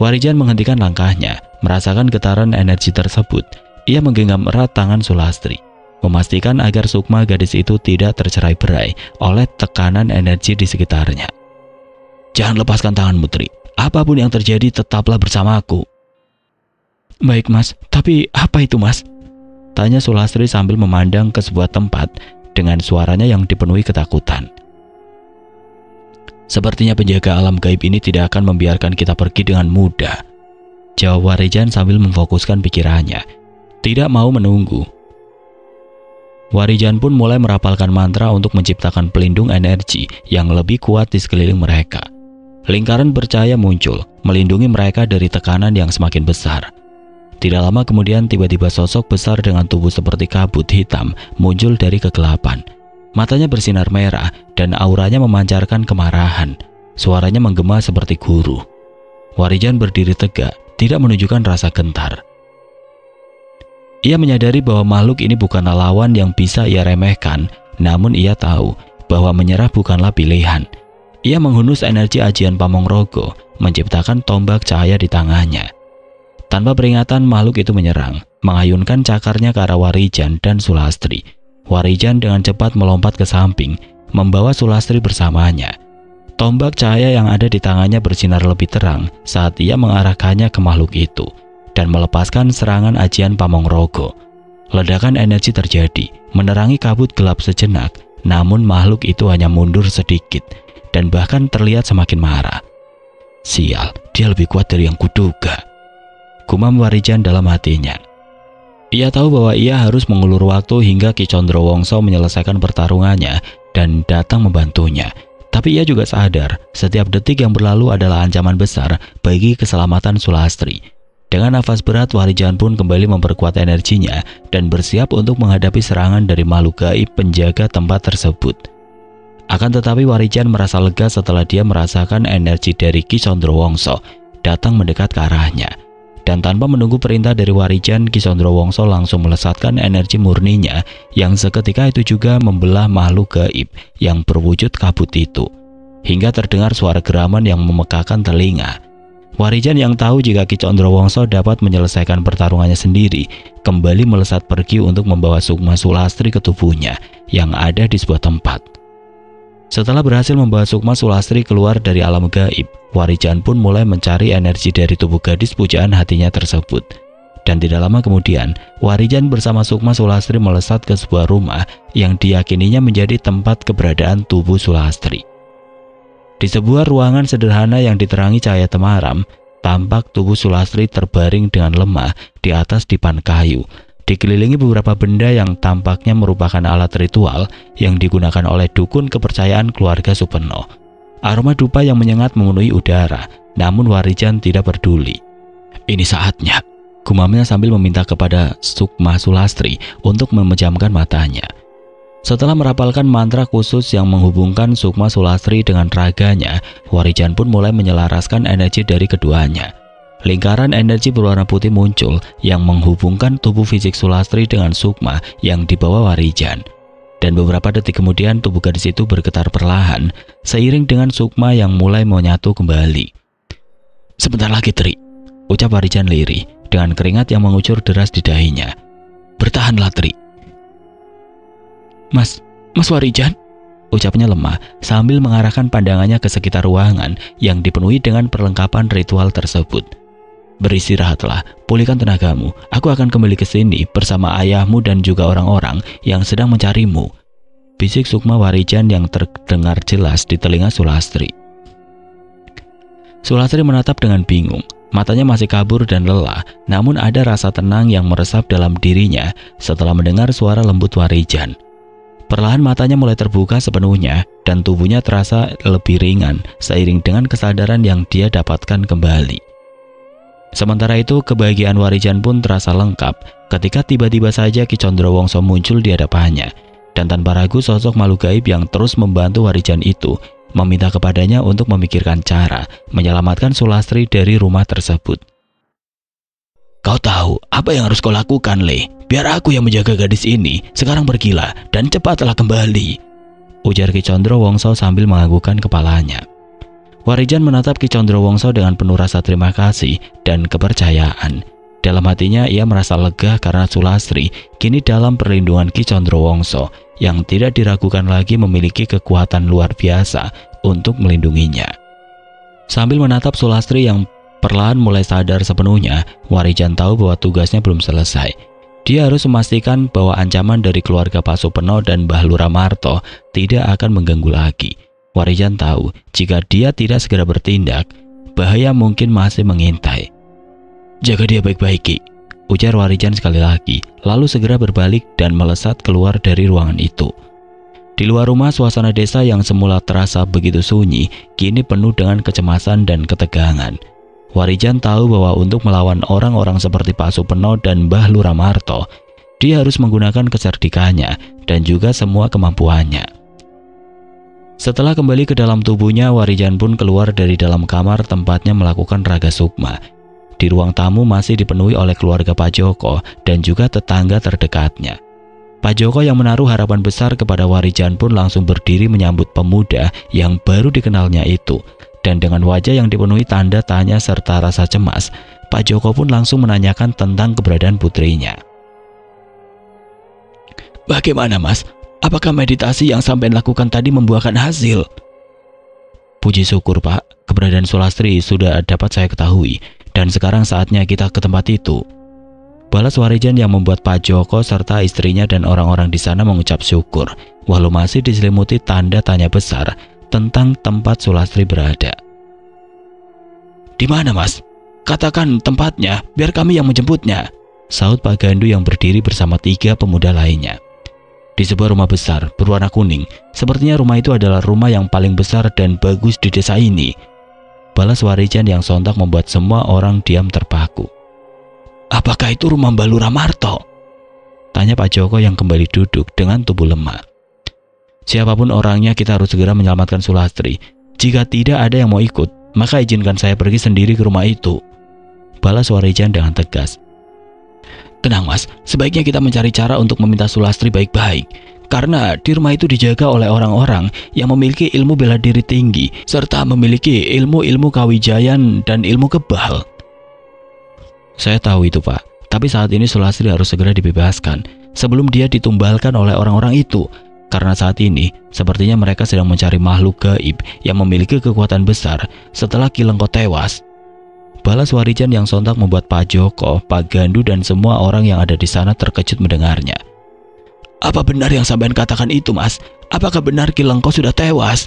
A: Warijan menghentikan langkahnya, merasakan getaran energi tersebut. Ia menggenggam erat tangan Sulastri, memastikan agar Sukma gadis itu tidak tercerai-berai oleh tekanan energi di sekitarnya. Jangan lepaskan tanganmu, Tri. Apapun yang terjadi, tetaplah bersamaku. Baik, Mas. Tapi apa itu, Mas? Tanya Sulastri sambil memandang ke sebuah tempat dengan suaranya yang dipenuhi ketakutan. Sepertinya penjaga alam gaib ini tidak akan membiarkan kita pergi dengan mudah, jawab Warijan sambil memfokuskan pikirannya. Tidak mau menunggu, Warijan pun mulai merapalkan mantra untuk menciptakan pelindung energi yang lebih kuat di sekeliling mereka. Lingkaran bercahaya muncul, melindungi mereka dari tekanan yang semakin besar. Tidak lama kemudian tiba-tiba sosok besar dengan tubuh seperti kabut hitam muncul dari kegelapan. Matanya bersinar merah dan auranya memancarkan kemarahan. Suaranya menggema seperti guru. Warijan berdiri tegak, tidak menunjukkan rasa gentar. Ia menyadari bahwa makhluk ini bukanlah lawan yang bisa ia remehkan, namun ia tahu bahwa menyerah bukanlah pilihan. Ia menghunus energi ajian Pamongrogo, menciptakan tombak cahaya di tangannya. Tanpa peringatan, makhluk itu menyerang, mengayunkan cakarnya ke arah Warijan dan Sulastri. Warijan dengan cepat melompat ke samping, membawa Sulastri bersamanya. Tombak cahaya yang ada di tangannya bersinar lebih terang saat ia mengarahkannya ke makhluk itu dan melepaskan serangan ajian Pamongrogo. Ledakan energi terjadi, menerangi kabut gelap sejenak, namun makhluk itu hanya mundur sedikit dan bahkan terlihat semakin marah. Sial, dia lebih kuat dari yang kuduga, gumam Warijan dalam hatinya. Ia tahu bahwa ia harus mengulur waktu hingga Ki Condrowongso menyelesaikan pertarungannya dan datang membantunya. Tapi ia juga sadar setiap detik yang berlalu adalah ancaman besar bagi keselamatan Sulastri. Dengan nafas berat, Warijan pun kembali memperkuat energinya dan bersiap untuk menghadapi serangan dari makhluk gaib penjaga tempat tersebut. Akan tetapi Warijan merasa lega setelah dia merasakan energi dari Ki Condrowongso datang mendekat ke arahnya. Dan tanpa menunggu perintah dari Warijan, Ki Condrowongso langsung melesatkan energi murninya yang seketika itu juga membelah makhluk gaib yang berwujud kabut itu. Hingga terdengar suara geraman yang memekakan telinga. Warijan yang tahu jika Ki Condrowongso dapat menyelesaikan pertarungannya sendiri, kembali melesat pergi untuk membawa Sukma Sulastri ke tubuhnya yang ada di sebuah tempat. Setelah berhasil membawa Sukma Sulastri keluar dari alam gaib, Warijan pun mulai mencari energi dari tubuh gadis pujaan hatinya tersebut. Dan tidak lama kemudian, Warijan bersama Sukma Sulastri melesat ke sebuah rumah yang diyakininya menjadi tempat keberadaan tubuh Sulastri. Di sebuah ruangan sederhana yang diterangi cahaya temaram, tampak tubuh Sulastri terbaring dengan lemah di atas dipan kayu, dikelilingi beberapa benda yang tampaknya merupakan alat ritual yang digunakan oleh dukun kepercayaan keluarga Supeno. Aroma dupa yang menyengat memenuhi udara, namun Warijan tidak peduli. "Ini saatnya," gumamnya sambil meminta kepada Sukma Sulastri untuk memejamkan matanya. Setelah merapalkan mantra khusus yang menghubungkan Sukma Sulastri dengan raganya, Warijan pun mulai menyelaraskan energi dari keduanya. Lingkaran energi berwarna putih muncul yang menghubungkan tubuh fisik Sulastri dengan Sukma yang dibawa Warijan. Dan beberapa detik kemudian tubuh gadis itu bergetar perlahan, seiring dengan Sukma yang mulai menyatu kembali. "Sebentar lagi, Tri," ucap Warijan lirih dengan keringat yang mengucur deras di dahinya. "Bertahanlah, Tri." Mas Warijan," ucapnya lemah sambil mengarahkan pandangannya ke sekitar ruangan yang dipenuhi dengan perlengkapan ritual tersebut. "Beristirahatlah, pulihkan tenagamu. Aku akan kembali ke sini bersama ayahmu dan juga orang-orang yang sedang mencarimu," bisik Sukma Warijan yang terdengar jelas di telinga Sulastri. Sulastri menatap dengan bingung. Matanya masih kabur dan lelah, namun ada rasa tenang yang meresap dalam dirinya setelah mendengar suara lembut Warijan. Perlahan matanya mulai terbuka sepenuhnya dan tubuhnya terasa lebih ringan seiring dengan kesadaran yang dia dapatkan kembali. Sementara itu, kebahagiaan Warijan pun terasa lengkap ketika tiba-tiba saja Ki Condrowongso muncul di hadapannya. Dan tanpa ragu sosok makhluk gaib yang terus membantu Warijan itu meminta kepadanya untuk memikirkan cara menyelamatkan Sulastri dari rumah tersebut. "Kau tahu apa yang harus kau lakukan, Le? Biar aku yang menjaga gadis ini. Sekarang pergilah dan cepatlah kembali," ujar Ki Condrowongso sambil menganggukkan kepalanya. Warijan menatap Ki Condrowongso dengan penuh rasa terima kasih dan kepercayaan. Dalam hatinya ia merasa lega karena Sulastri kini dalam perlindungan Ki Condrowongso yang tidak diragukan lagi memiliki kekuatan luar biasa untuk melindunginya. Sambil menatap Sulastri yang perlahan mulai sadar sepenuhnya, Warijan tahu bahwa tugasnya belum selesai. Dia harus memastikan bahwa ancaman dari keluarga Pak Supeno dan Mbah Lura Marto tidak akan mengganggu lagi. Warijan tahu jika dia tidak segera bertindak, bahaya mungkin masih mengintai. "Jaga dia baik-baik, Ki," ujar Warijan sekali lagi, lalu segera berbalik dan melesat keluar dari ruangan itu. Di luar rumah, suasana desa yang semula terasa begitu sunyi, kini penuh dengan kecemasan dan ketegangan. Warijan tahu bahwa untuk melawan orang-orang seperti Pak Supeno dan Mbah Lura Marto, dia harus menggunakan kecerdikannya dan juga semua kemampuannya. Setelah kembali ke dalam tubuhnya, Warijan pun keluar dari dalam kamar tempatnya melakukan raga sukma. Di ruang tamu masih dipenuhi oleh keluarga Pak Joko dan juga tetangga terdekatnya. Pak Joko yang menaruh harapan besar kepada Warijan pun langsung berdiri menyambut pemuda yang baru dikenalnya itu. Dan dengan wajah yang dipenuhi tanda tanya serta rasa cemas, Pak Joko pun langsung menanyakan tentang keberadaan putrinya. "Bagaimana, Mas? Apakah meditasi yang sampean lakukan tadi membuahkan hasil?" "Puji syukur, Pak. Keberadaan Sulastri sudah dapat saya ketahui. Dan sekarang saatnya kita ke tempat itu," balas Warijan yang membuat Pak Joko serta istrinya dan orang-orang di sana mengucap syukur, walau masih diselimuti tanda tanya besar tentang tempat Sulastri berada. "Di mana, Mas? Katakan tempatnya, biar kami yang menjemputnya," sahut Pak Gandu yang berdiri bersama 3 pemuda lainnya. "Di sebuah rumah besar berwarna kuning. Sepertinya rumah itu adalah rumah yang paling besar dan bagus di desa ini," balas Warijan yang sontak membuat semua orang diam terpaku. "Apakah itu rumah Mbah Lura Marto?" tanya Pak Joko yang kembali duduk dengan tubuh lemah. Siapapun orangnya, kita harus segera menyelamatkan Sulastri. Jika tidak ada yang mau ikut, maka izinkan saya pergi sendiri ke rumah itu, balas Warijan dengan tegas. Tenang Mas, sebaiknya kita mencari cara untuk meminta Sulastri baik-baik. Karena di rumah itu dijaga oleh orang-orang yang memiliki ilmu bela diri tinggi, serta memiliki ilmu-ilmu kawijayan dan ilmu kebal. Saya tahu itu Pak, tapi saat ini Sulastri harus segera dibebaskan sebelum dia ditumbalkan oleh orang-orang itu. Karena saat ini, sepertinya mereka sedang mencari makhluk gaib yang memiliki kekuatan besar setelah Ki Lengko tewas. Balas Warijan yang sontak membuat Pak Joko, Pak Gandu, dan semua orang yang ada di sana terkejut mendengarnya. Apa benar yang sampean katakan itu Mas? Apakah benar Ki Lengko sudah tewas?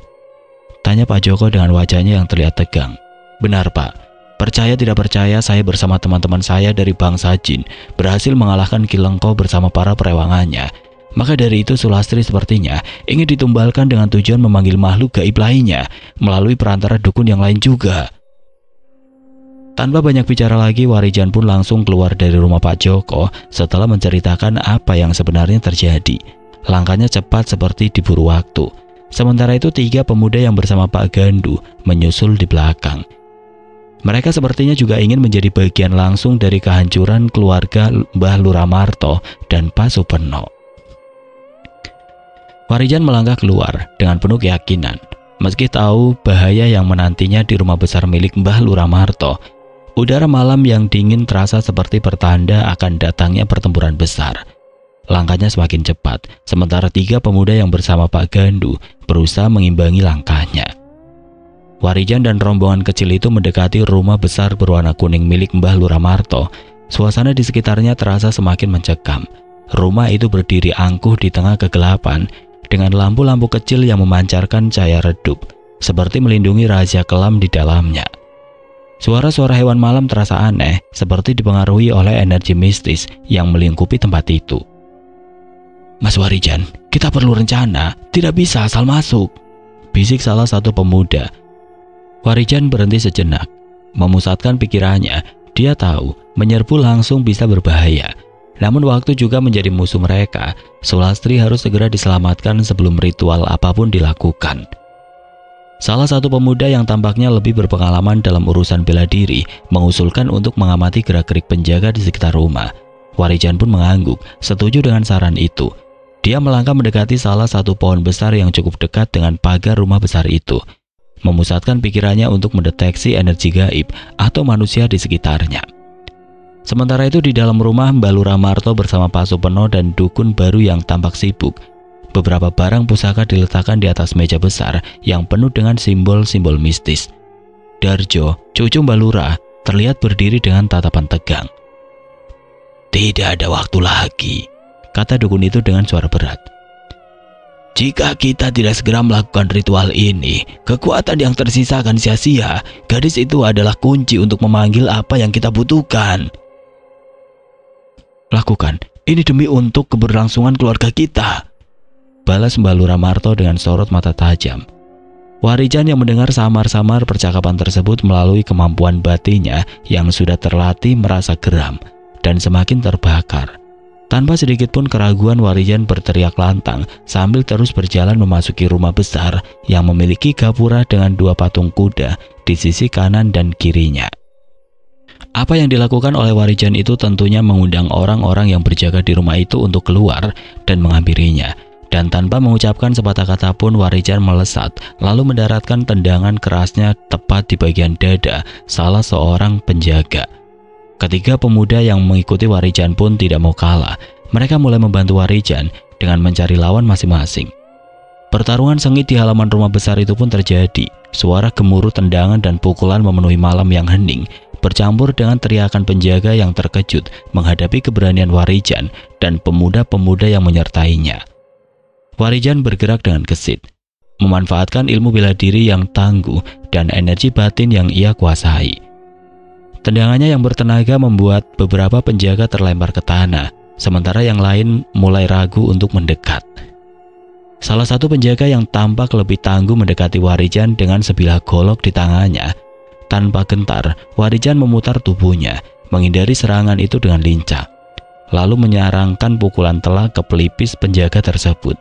A: Tanya Pak Joko dengan wajahnya yang terlihat tegang. Benar Pak, percaya tidak percaya saya bersama teman-teman saya dari bangsa jin berhasil mengalahkan Ki Lengko bersama para perewangannya. Maka dari itu Sulastri sepertinya ingin ditumbalkan dengan tujuan memanggil makhluk gaib lainnya melalui perantara dukun yang lain juga. Tanpa banyak bicara lagi, Warijan pun langsung keluar dari rumah Pak Joko setelah menceritakan apa yang sebenarnya terjadi. Langkahnya cepat seperti diburu waktu. Sementara itu 3 pemuda yang bersama Pak Gandu menyusul di belakang. Mereka sepertinya juga ingin menjadi bagian langsung dari kehancuran keluarga Mbah Luramarto dan Pak Supeno. Warijan melangkah keluar dengan penuh keyakinan. Meski tahu bahaya yang menantinya di rumah besar milik Mbah Luramarto, udara malam yang dingin terasa seperti pertanda akan datangnya pertempuran besar. Langkahnya semakin cepat, sementara 3 pemuda yang bersama Pak Gandu berusaha mengimbangi langkahnya. Warijan dan rombongan kecil itu mendekati rumah besar berwarna kuning milik Mbah Luramarto. Suasana di sekitarnya terasa semakin mencekam. Rumah itu berdiri angkuh di tengah kegelapan, dengan lampu-lampu kecil yang memancarkan cahaya redup, seperti melindungi rahasia kelam di dalamnya. Suara-suara hewan malam terasa aneh, seperti dipengaruhi oleh energi mistis yang melingkupi tempat itu. Mas Warijan, kita perlu rencana, tidak bisa asal masuk, bisik salah satu pemuda. Warijan berhenti sejenak, memusatkan pikirannya. Dia tahu menyerbu langsung bisa berbahaya. Namun waktu juga menjadi musuh mereka. Sulastri harus segera diselamatkan sebelum ritual apapun dilakukan. Salah satu pemuda yang tampaknya lebih berpengalaman dalam urusan bela diri mengusulkan untuk mengamati gerak-gerik penjaga di sekitar rumah. Warijan pun mengangguk, setuju dengan saran itu. Dia melangkah mendekati salah satu pohon besar yang cukup dekat dengan pagar rumah besar itu, memusatkan pikirannya untuk mendeteksi energi gaib atau manusia di sekitarnya. Sementara itu di dalam rumah, Mbah Luramarto bersama Pak Supeno dan dukun baru yang tampak sibuk. Beberapa barang pusaka diletakkan di atas meja besar yang penuh dengan simbol-simbol mistis. Darjo, cucu Mbah Lura, terlihat berdiri dengan tatapan tegang. Tidak ada waktu lagi, kata dukun itu dengan suara berat. Jika kita tidak segera melakukan ritual ini, kekuatan yang tersisa akan sia-sia. Gadis itu adalah kunci untuk memanggil apa yang kita butuhkan. Lakukan, ini demi untuk keberlangsungan keluarga kita, balas Mbah Luramarto dengan sorot mata tajam. Warijan yang mendengar samar-samar percakapan tersebut melalui kemampuan batinnya yang sudah terlatih merasa geram dan semakin terbakar. Tanpa sedikit pun keraguan, Warijan berteriak lantang sambil terus berjalan memasuki rumah besar yang memiliki gapura dengan 2 patung kuda di sisi kanan dan kirinya. Apa yang dilakukan oleh Warijan itu tentunya mengundang orang-orang yang berjaga di rumah itu untuk keluar dan menghampirinya. Dan tanpa mengucapkan sepatah kata pun, Warijan melesat lalu mendaratkan tendangan kerasnya tepat di bagian dada salah seorang penjaga. Ketiga pemuda yang mengikuti Warijan pun tidak mau kalah. Mereka mulai membantu Warijan dengan mencari lawan masing-masing. Pertarungan sengit di halaman rumah besar itu pun terjadi. Suara gemuruh tendangan dan pukulan memenuhi malam yang hening, bercampur dengan teriakan penjaga yang terkejut menghadapi keberanian Warijan dan pemuda-pemuda yang menyertainya. Warijan bergerak dengan gesit, memanfaatkan ilmu bela diri yang tangguh dan energi batin yang ia kuasai. Tendangannya yang bertenaga membuat beberapa penjaga terlempar ke tanah, sementara yang lain mulai ragu untuk mendekat. Salah satu penjaga yang tampak lebih tangguh mendekati Warijan dengan sebilah golok di tangannya. Tanpa gentar, Warijan memutar tubuhnya, menghindari serangan itu dengan lincah, lalu menyarangkan pukulan telak ke pelipis penjaga tersebut.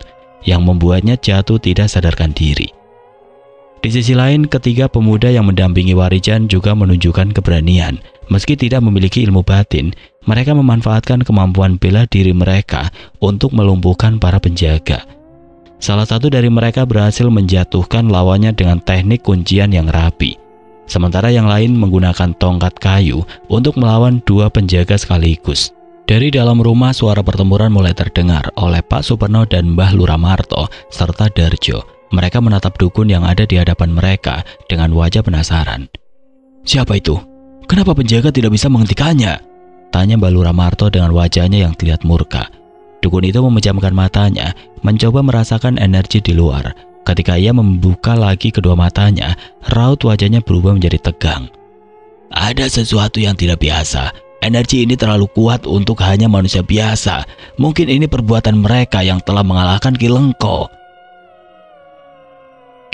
A: yang membuatnya jatuh tidak sadarkan diri. Di sisi lain, ketiga pemuda yang mendampingi Warijan juga menunjukkan keberanian. Meski tidak memiliki ilmu batin, mereka memanfaatkan kemampuan bela diri mereka untuk melumpuhkan para penjaga. Salah satu dari mereka berhasil menjatuhkan lawannya dengan teknik kuncian yang rapi. Sementara yang lain menggunakan tongkat kayu untuk melawan dua penjaga sekaligus. Dari dalam rumah, suara pertempuran mulai terdengar oleh Pak Superno dan Mbah Luramarto serta Darjo. Mereka menatap dukun yang ada di hadapan mereka dengan wajah penasaran. "Siapa itu? Kenapa penjaga tidak bisa menghentikannya?" tanya Mbah Luramarto dengan wajahnya yang terlihat murka. Dukun itu memejamkan matanya, mencoba merasakan energi di luar. Ketika ia membuka lagi kedua matanya, raut wajahnya berubah menjadi tegang. "Ada sesuatu yang tidak biasa. Energi ini terlalu kuat untuk hanya manusia biasa. Mungkin ini perbuatan mereka yang telah mengalahkan Ki Lengko.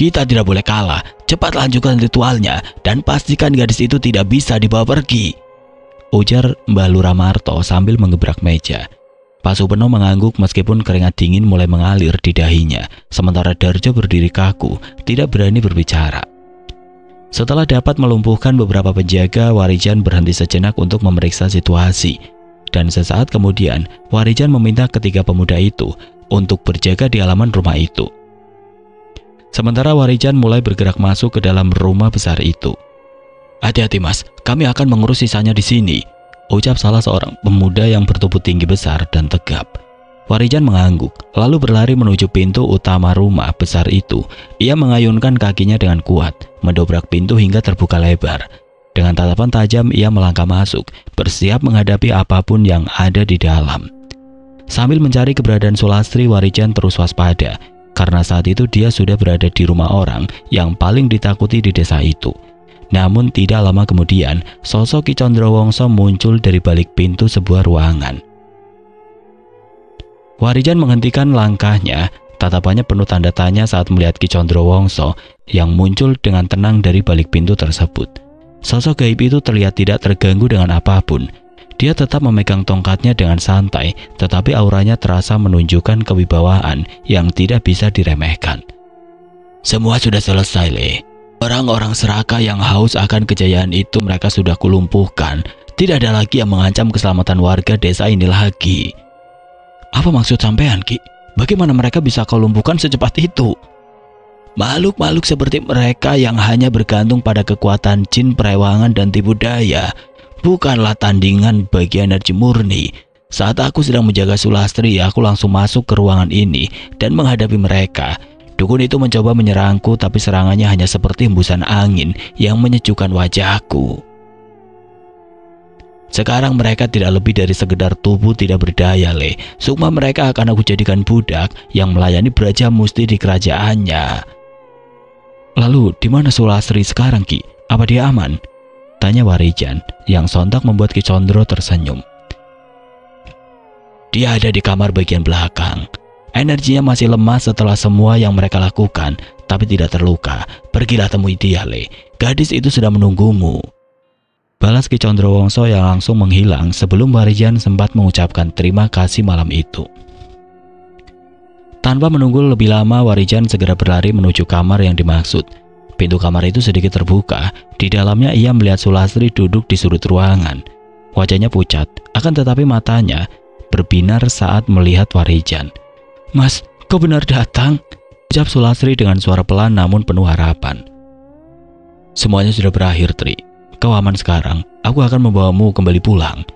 A: Kita tidak boleh kalah. Cepat lanjutkan ritualnya dan pastikan gadis itu tidak bisa dibawa pergi," ujar Mbah Luramarto sambil menggebrak meja. Pak Superno mengangguk meskipun keringat dingin mulai mengalir di dahinya, sementara Darjo berdiri kaku, tidak berani berbicara. Setelah dapat melumpuhkan beberapa penjaga, Warijan berhenti sejenak untuk memeriksa situasi. Dan sesaat kemudian, Warijan meminta ketiga pemuda itu untuk berjaga di halaman rumah itu. Sementara Warijan mulai bergerak masuk ke dalam rumah besar itu. "Hati-hati mas, kami akan mengurus sisanya di sini," ucap salah seorang pemuda yang bertubuh tinggi besar dan tegap. Warijan mengangguk, lalu berlari menuju pintu utama rumah besar itu. Ia mengayunkan kakinya dengan kuat, mendobrak pintu hingga terbuka lebar. Dengan tatapan tajam ia melangkah masuk, bersiap menghadapi apapun yang ada di dalam. Sambil mencari keberadaan Sulastri, Warijan terus waspada, karena saat itu dia sudah berada di rumah orang yang paling ditakuti di desa itu. Namun tidak lama kemudian, sosok Ki Condrowongso muncul dari balik pintu sebuah ruangan. Warijan menghentikan langkahnya, tatapannya penuh tanda tanya saat melihat Ki Condrowongso yang muncul dengan tenang dari balik pintu tersebut. Sosok gaib itu terlihat tidak terganggu dengan apapun. Dia tetap memegang tongkatnya dengan santai, tetapi auranya terasa menunjukkan kewibawaan yang tidak bisa diremehkan. "Semua sudah selesai, Le. Orang-orang Seraka yang haus akan kejayaan itu mereka sudah kulumpuhkan. Tidak ada lagi yang mengancam keselamatan warga desa ini lagi." "Apa maksud sampean, Ki? Bagaimana mereka bisa kau lumpuhkan secepat itu?" "Makhluk-makhluk seperti mereka yang hanya bergantung pada kekuatan jin, perewangan, dan tipu daya bukanlah tandingan bagi energi murni. Saat aku sedang menjaga Sulastri, aku langsung masuk ke ruangan ini dan menghadapi mereka. Dukun itu mencoba menyerangku, tapi serangannya hanya seperti hembusan angin yang menyejukkan wajahku. Sekarang mereka tidak lebih dari sekedar tubuh tidak berdaya, Le. Sukma mereka akan aku jadikan budak yang melayani Braja Musti di kerajaannya." "Lalu di mana Sulastri sekarang, Ki? Apa dia aman?" tanya Warijan yang sontak membuat Ki Condro tersenyum. "Dia ada di kamar bagian belakang. Energinya masih lemah setelah semua yang mereka lakukan, tapi tidak terluka. Pergilah temui dia, Le. Gadis itu sudah menunggumu," balas Ki Condrowongso yang langsung menghilang sebelum Warijan sempat mengucapkan terima kasih malam itu. Tanpa menunggu lebih lama, Warijan segera berlari menuju kamar yang dimaksud. Pintu kamar itu sedikit terbuka. Di dalamnya ia melihat Sulastri duduk di sudut ruangan. Wajahnya pucat, akan tetapi matanya berbinar saat melihat Warijan. "Mas, kau benar datang?" ucap Sulastri dengan suara pelan namun penuh harapan. "Semuanya sudah berakhir, Tri. Kau aman sekarang. Aku akan membawamu kembali pulang,"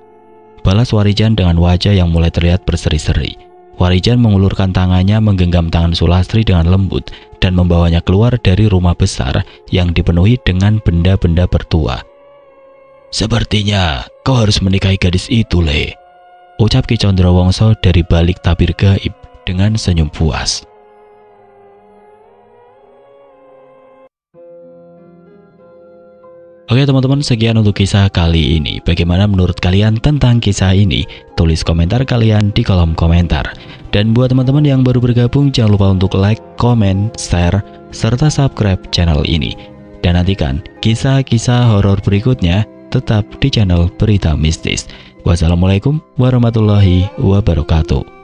A: balas Warijan dengan wajah yang mulai terlihat berseri-seri. Warijan mengulurkan tangannya menggenggam tangan Sulastri dengan lembut dan membawanya keluar dari rumah besar yang dipenuhi dengan benda-benda bertua. "Sepertinya kau harus menikahi gadis itu, Le," ucap Ki Condrowongso dari balik tabir gaib dengan senyum puas. Oke teman-teman, sekian untuk kisah kali ini. Bagaimana menurut kalian tentang kisah ini? Tulis komentar kalian di kolom komentar. Dan buat teman-teman yang baru bergabung, jangan lupa untuk like, komen, share, serta subscribe channel ini. Dan nantikan kisah-kisah horor berikutnya tetap di channel Berita Mistis. Wassalamualaikum warahmatullahi wabarakatuh.